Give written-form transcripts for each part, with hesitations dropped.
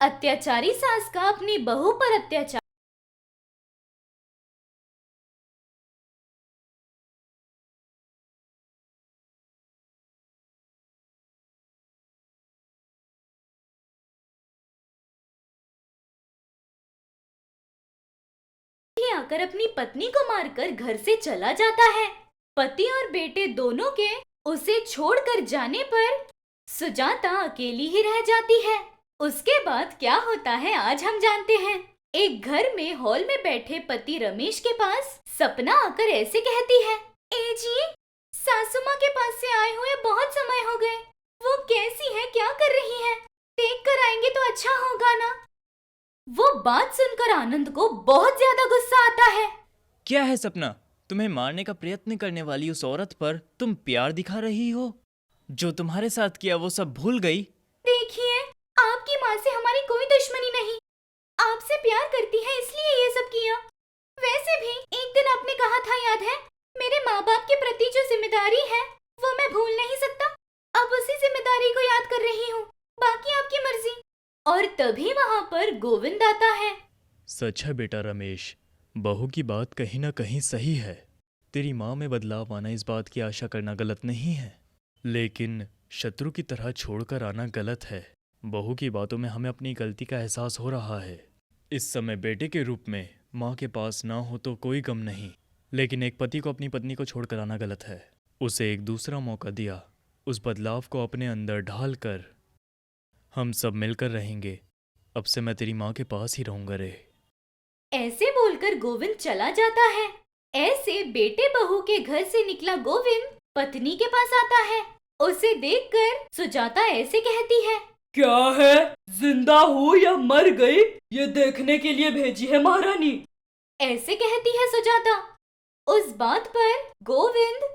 अत्याचारी सास का अपनी बहू पर अत्याचार आकर अपनी पत्नी को मारकर घर से चला जाता है। पति और बेटे दोनों के उसे छोड़कर जाने पर सुजाता अकेली ही रह जाती है। उसके बाद क्या होता है आज हम जानते हैं। एक घर में हॉल में बैठे पति रमेश के पास सपना आकर ऐसे कहती है, ए जी, सासू माँ के पास से आए हुए बहुत समय हो गए। वो कैसी है, क्या कर रही है? देख कर आएंगे तो अच्छा होगा ना। वो बात सुनकर आनंद को बहुत ज्यादा गुस्सा आता है। क्या है सपना, तुम्हें मारने का प्रयत्न करने वाली उस औरत पर तुम प्यार दिखा रही हो? जो तुम्हारे साथ किया वो सब भूल गई? देखिए, आपकी माँ से हमारी कोई दुश्मनी नहीं, आपसे प्यार करती है इसलिए ये सब किया। वैसे भी एक दिन आपने कहा था, याद है, मेरे माँ बाप के प्रति जो जिम्मेदारी है वो मैं भूल नहीं सकता। अब उसी जिम्मेदारी को याद कर रही हूँ, बाकी आपकी मर्जी। और तभी वहाँ पर गोविंद आता है। सच है बेटा रमेश, बहू की बात कहीं ना कहीं सही है। तेरी माँ में बदलाव आना, इस बात की आशा करना गलत नहीं है, लेकिन शत्रु की तरह छोड़कर आना गलत है। बहू की बातों में हमें अपनी गलती का एहसास हो रहा है। इस समय बेटे के रूप में माँ के पास ना हो तो कोई गम नहीं, लेकिन एक पति को अपनी पत्नी को छोड़कर आना गलत है। उसे एक दूसरा मौका दिया, उस बदलाव को अपने अंदर ढाल कर हम सब मिलकर रहेंगे। अब से मैं तेरी माँ के पास ही रहूंगा रे। ऐसे बोलकर गोविंद चला जाता है। ऐसे बेटे बहू के घर से निकला गोविंद पत्नी के पास आता है। उसे देखकर सुजाता ऐसे कहती है, क्या है, जिंदा हूँ या मर गई, ये देखने के लिए भेजी है महारानी। ऐसे कहती है सुजाता। उस बात पर गोविंद,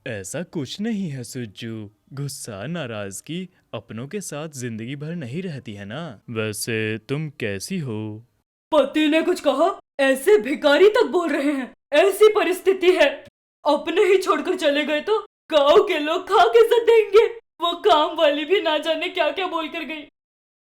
ऐसा कुछ नहीं है सुज्जू, गुस्सा नाराजगी अपनों के साथ जिंदगी भर नहीं रहती है ना। वैसे तुम कैसी हो? पति ने कुछ कहा, ऐसे भिखारी तक बोल रहे हैं। ऐसी परिस्थिति है, अपने ही छोड़कर चले गए तो गांव के लोग खा के सद देंगे। वो काम वाली भी ना जाने क्या क्या बोल कर गई।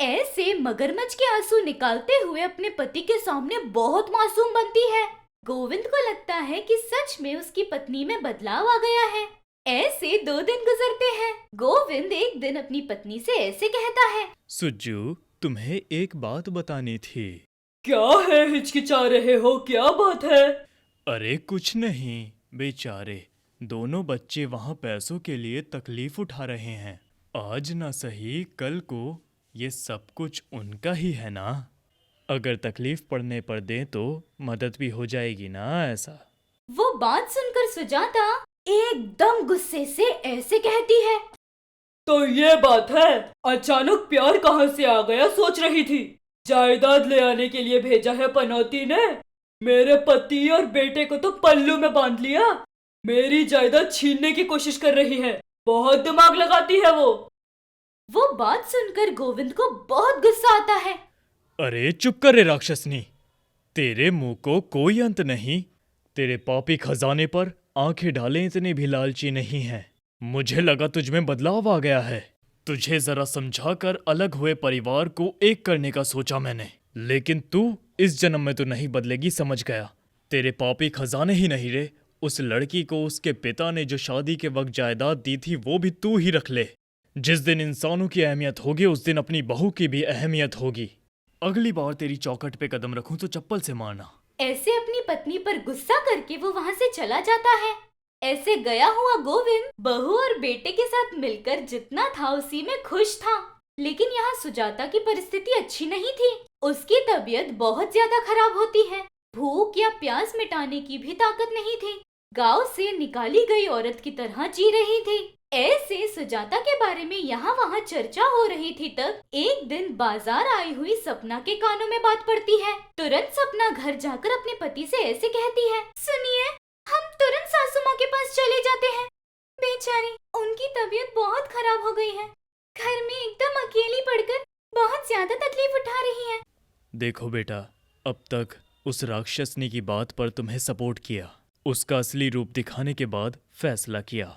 ऐसे मगरमच्छ के आंसू निकालते हुए अपने पति के सामने बहुत मासूम बनती है। गोविंद को लगता है कि सच में उसकी पत्नी में बदलाव आ गया है। ऐसे 2 दिन गुजरते हैं। गोविंद एक दिन अपनी पत्नी से ऐसे कहता है, सुज्जू, तुम्हें एक बात बतानी थी। क्या है, हिचकिचा रहे हो, क्या बात है? अरे कुछ नहीं, बेचारे दोनों बच्चे वहां पैसों के लिए तकलीफ उठा रहे हैं। आज ना सही कल को ये सब कुछ उनका ही है ना। अगर तकलीफ पड़ने पर दें तो मदद भी हो जाएगी ना। ऐसा वो बात सुनकर सुजाता एकदम गुस्से से ऐसे कहती है, तो ये बात है, अचानक प्यार कहाँ से आ गया सोच रही थी। जायदाद ले आने के लिए भेजा है पनौती ने। मेरे पति और बेटे को तो पल्लू में बांध लिया। मेरी जायदाद छीनने की कोशिश कर रही है। बहुत दिमाग लगाती है वो। वो बात सुनकर गोविंद को बहुत गुस्सा आता है। अरे चुप कर रे राक्षसनी, तेरे मुंह को कोई अंत नहीं। तेरे पापी खजाने पर आंखें डाले इतने भी लालची नहीं है। मुझे लगा तुझ में बदलाव आ गया है। तुझे जरा समझाकर अलग हुए परिवार को एक करने का सोचा मैंने, लेकिन तू इस जन्म में तो नहीं बदलेगी, समझ गया। तेरे पापी खजाने ही नहीं रे, उस लड़की को उसके पिता ने जो शादी के वक्त जायदाद दी थी वो भी तू ही रख ले। जिस दिन इंसानों की अहमियत होगी उस दिन अपनी बहू की भी अहमियत होगी। अगली बार तेरी चौखट पे कदम रखूं तो चप्पल से मारना। ऐसे अपनी पत्नी पर गुस्सा करके वो वहाँ से चला जाता है। ऐसे गया हुआ गोविंद बहू और बेटे के साथ मिलकर जितना था उसी में खुश था। लेकिन यहाँ सुजाता की परिस्थिति अच्छी नहीं थी। उसकी तबीयत बहुत ज्यादा खराब होती है। भूख या प्यास मिटाने की भी ताकत नहीं थी। गांव से निकाली गई औरत की तरह जी रही थी। ऐसे सुजाता के बारे में यहाँ वहाँ चर्चा हो रही थी तब एक दिन बाजार आई हुई सपना के कानों में बात पड़ती है। तुरंत सपना घर जाकर अपने पति से ऐसे कहती है, सुनिए, हम तुरंत सासू माँ के पास चले जाते हैं। बेचारी, उनकी तबीयत बहुत खराब हो गई है। घर में एकदम अकेली पड़कर बहुत ज्यादा तकलीफ उठा रही है। देखो बेटा, अब तक उस राक्षसनी की बात पर तुम्हें सपोर्ट किया, उसका असली रूप दिखाने के बाद फैसला किया।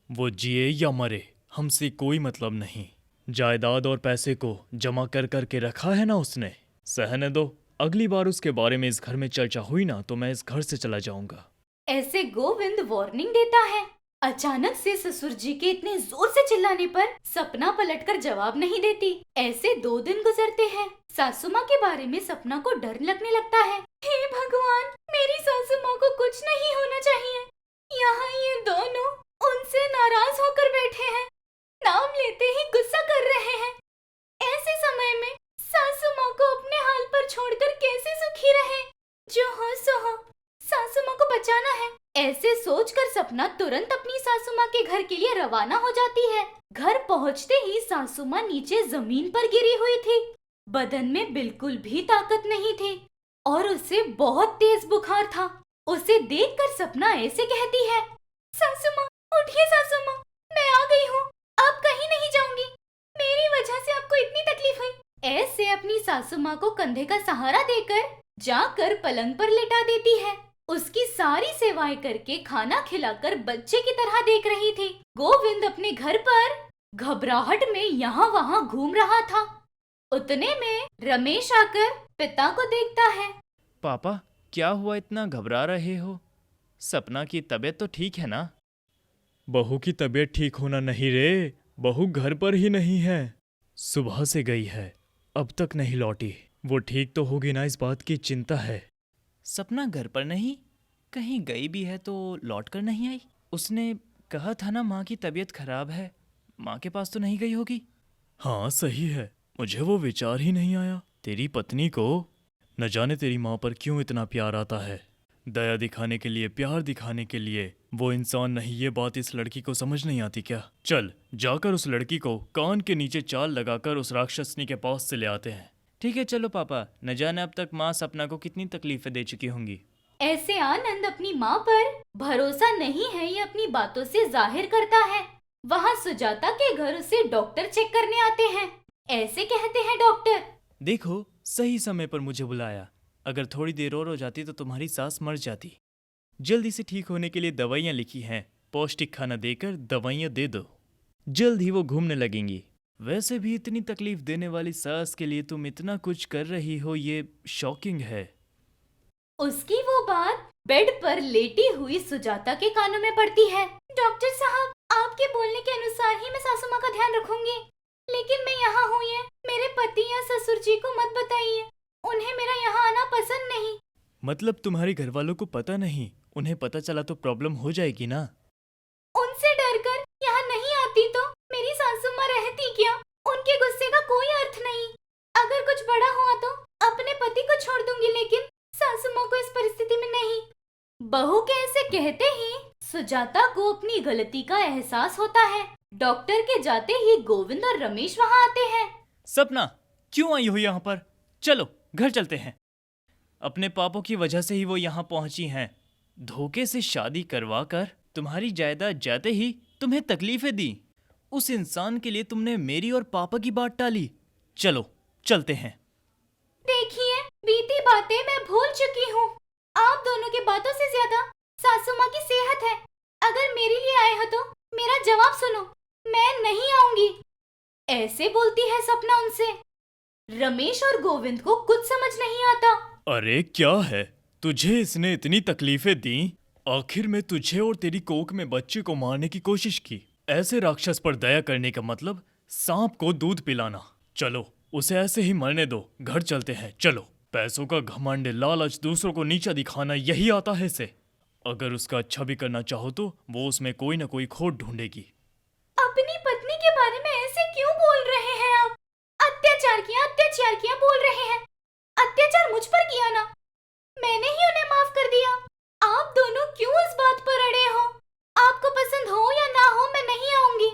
वो जिए या मरे हमसे कोई मतलब नहीं। जायदाद और पैसे को जमा कर करके रखा है ना उसने। सहने दो, अगली बार उसके बारे में इस घर में चर्चा हुई ना तो मैं इस घर से चला जाऊंगा। ऐसे गोविंद वार्निंग देता है। अचानक से ससुर जी के इतने जोर से चिल्लाने पर सपना पलटकर जवाब नहीं देती। ऐसे 2 दिन गुजरते हैं। सासू माँ के बारे में सपना को डर लगने लगता है। हे भगवान, मेरी सासू माँ को कुछ नहीं होना चाहिए। यहाँ ये दोनों उनसे नाराज होकर बैठे हैं, नाम लेते ही गुस्सा कर रहे हैं। ऐसे समय में सासू माँ को अपने हाल पर छोड़कर कैसे सुखी रहे। जो हो सो हो, सासू माँ को बचाना है। ऐसे सोचकर सपना तुरंत अपनी सासू माँ के घर के लिए रवाना हो जाती है। घर पहुँचते ही सासू माँ नीचे जमीन पर गिरी हुई थी। बदन में बिल्कुल भी ताकत नहीं थी और उसे बहुत तेज बुखार था। उसे देखकर सपना ऐसे कहती है, सासू माँ उठिए, सासू माँ मैं आ गई हूँ, अब कहीं नहीं जाऊंगी। मेरी वजह से आपको इतनी तकलीफ हुई। ऐसे अपनी सासू माँ को कंधे का सहारा देकर जाकर पलंग पर लेटा देती है। उसकी सारी सेवाएं करके खाना खिलाकर बच्चे की तरह देख रही थी। गोविंद अपने घर पर घबराहट में यहाँ वहाँ घूम रहा था। उतने में रमेश आकर पिता को देखता है। पापा, क्या हुआ, इतना घबरा रहे हो? सपना की तबीयत तो ठीक है ना? बहू की तबीयत ठीक होना नहीं रे, बहू घर पर ही नहीं है। सुबह से गई है, अब तक नहीं लौटी। वो ठीक तो होगी ना, इस बात की चिंता है। सपना घर पर नहीं, कहीं गई भी है तो लौट कर नहीं आई। उसने कहा था ना माँ की तबीयत खराब है, माँ के पास तो नहीं गई होगी। हाँ सही है, मुझे वो विचार ही नहीं आया। तेरी पत्नी को न जाने तेरी माँ पर क्यों इतना प्यार आता है। दया दिखाने के लिए, प्यार दिखाने के लिए वो इंसान नहीं, ये बात इस लड़की को समझ नहीं आती क्या? चल जाकर उस लड़की को कान के नीचे चाल लगाकर उस राक्षसनी के पास से ले आते हैं। ठीक है चलो पापा, न जाने अब तक माँ सपना को कितनी तकलीफें दे चुकी होंगी। ऐसे आनंद अपनी माँ पर भरोसा नहीं है ये अपनी बातों से जाहिर करता है। वहाँ सुजाता के घर उसे डॉक्टर चेक करने आते हैं। ऐसे कहते हैं डॉक्टर, देखो सही समय पर मुझे बुलाया, अगर थोड़ी देर और हो जाती तो तुम्हारी सास मर जाती। जल्दी से ठीक होने के लिए दवाइयाँ लिखी हैं, पौष्टिक खाना देकर दवाइयाँ दे दो, जल्द ही वो घूमने लगेंगी। वैसे भी इतनी तकलीफ देने वाली सास के लिए तुम इतना कुछ कर रही हो, ये शॉकिंग है। उसकी वो बात बेड पर लेटी हुई सुजाता के कानों में पड़ती है। डॉक्टर साहब, आपके बोलने के अनुसार ही मैं सासू माँ का ध्यान रखूंगी, लेकिन मैं यहाँ हुई है, मेरे पति या ससुर जी को मत बताइए, उन्हें मेरा यहाँ आना पसंद नहीं। मतलब तुम्हारे घर वालों को पता नहीं? उन्हें पता चला तो प्रॉब्लम हो जाएगी ना। उनसे डरकर यहाँ नहीं आती तो मेरी सासू माँ रहती क्या? उनके गुस्से का कोई अर्थ नहीं। अगर कुछ बड़ा हुआ तो अपने पति को छोड़ दूंगी, लेकिन सासू माँ को इस परिस्थिति में नहीं। बहू के ऐसे कहते ही सुजाता को अपनी गलती का एहसास होता है। डॉक्टर के जाते ही गोविंद और रमेश वहाँ आते हैं। सपना क्यों आई हो यहाँ पर? चलो घर चलते हैं। अपने पापों की वजह से ही वो यहाँ पहुंची हैं। धोखे से शादी करवा कर तुम्हारी जायदाद जाते ही तुम्हें तकलीफें दी। उस इंसान के लिए तुमने मेरी और पापा की बात टाली। चलो चलते हैं। देखिए, बीती बातें मैं भूल चुकी हूँ। आप दोनों की बातों से ज्यादा सासू माँ की सेहत है। अगर मेरे लिए आए हो तो मेरा जवाब सुनो, मैं नहीं आऊंगी। ऐसे बोलती है सपना उनसे। रमेश और गोविंद को कुछ समझ नहीं आता। अरे क्या है, तुझे इसने इतनी तकलीफें दी, आखिर में तुझे और तेरी कोख में बच्चे को मारने की कोशिश की। ऐसे राक्षस पर दया करने का मतलब सांप को दूध पिलाना। चलो उसे ऐसे ही मरने दो, घर चलते हैं। चलो, पैसों का घमंड, लालच, दूसरों को नीचा दिखाना, यही आता है इसे। अगर उसका अच्छा भी करना चाहो तो वो उसमें कोई ना कोई खोट ढूंढेगी। अपनी पत्नी के बारे में ऐसे क्यों बोल रहे हैं आप? अत्याचार किया बोल रहे हैं। अत्याचार मुझ पर किया ना, मैंने ही उन्हें माफ कर दिया। आप दोनों क्यों इस बात पर अड़े हो? आपको पसंद हो या ना हो, मैं नहीं आऊंगी।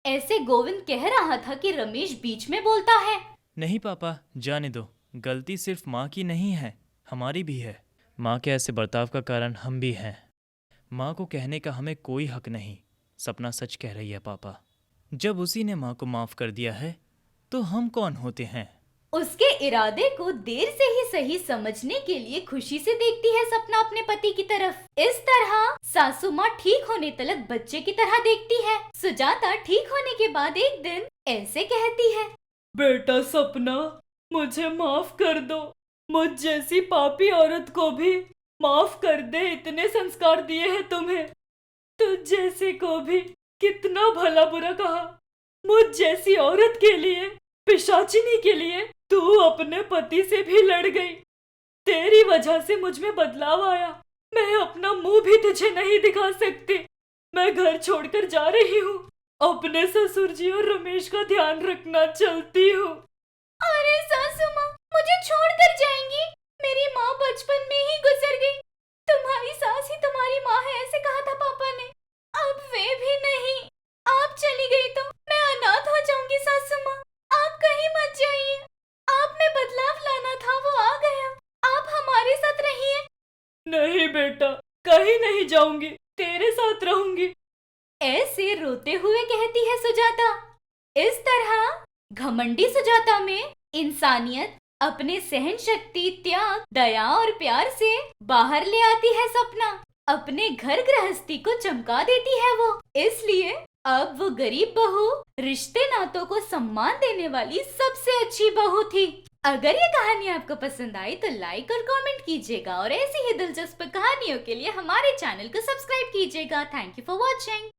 ऐसे गोविंद कह रहा था कि रमेश बीच में बोलता है। नहीं पापा, जाने दो। गलती सिर्फ माँ की नहीं है, हमारी भी है। माँ के ऐसे बर्ताव का कारण हम भी हैं। माँ को कहने का हमें कोई हक नहीं। सपना सच कह रही है पापा। जब उसी ने माँ को माफ़ कर दिया है तो हम कौन होते हैं? उसके इरादे को देर से ही सही समझने के लिए खुशी से देखती है सपना अपने पति की तरफ। इस तरह सासू माँ ठीक होने तलक बच्चे की तरह देखती है। सुजाता ठीक होने के बाद एक दिन ऐसे कहती है, बेटा सपना, मुझे माफ कर दो। मुझ जैसी पापी औरत को भी माफ कर दे, इतने संस्कार दिए हैं तुम्हें। तुझ जैसे को भी कितना भला बुरा कहा। मुझ जैसी औरत के लिए, पिशाचिनी के लिए तू अपने पति से भी लड़ गई। तेरी वजह से मुझ में बदलाव आया। मैं अपना मुंह भी तुझे नहीं दिखा सकती। मैं घर छोड़कर जा रही हूँ। अपने ससुर जी और रमेश का ध्यान रखना, चलती हूँ। अरे सासू माँ, मुझे छोड़कर जाएंगी? मेरी माँ बचपन में ही गुजर गई। तुम्हारी सास ही तुम्हारी माँ है, ऐसे कहा था पापा ने। अब वे भी नहीं। आप चली गई तो मैं अनाथ हो जाऊंगी सासू माँ। आप कहीं मत जाइए। आप में बदलाव लाना था, वो आ गया। आप हमारे साथ रहिए। नहीं बेटा, कहीं नहीं जाऊंगी, तेरे साथ रहूंगी। ऐसे रोते हुए कहती है सुजाता। इस तरह घमंडी सुजाता में इंसानियत अपने सहन शक्ति, त्याग, दया और प्यार से बाहर ले आती है सपना। अपने घर गृहस्थी को चमका देती है वो। इसलिए अब वो गरीब बहू, रिश्ते नातों को सम्मान देने वाली सबसे अच्छी बहू थी। अगर ये कहानी आपको पसंद आई तो लाइक और कमेंट कीजिएगा और ऐसी ही दिलचस्प कहानियों के लिए हमारे चैनल को सब्सक्राइब कीजिएगा। Thank you for watching.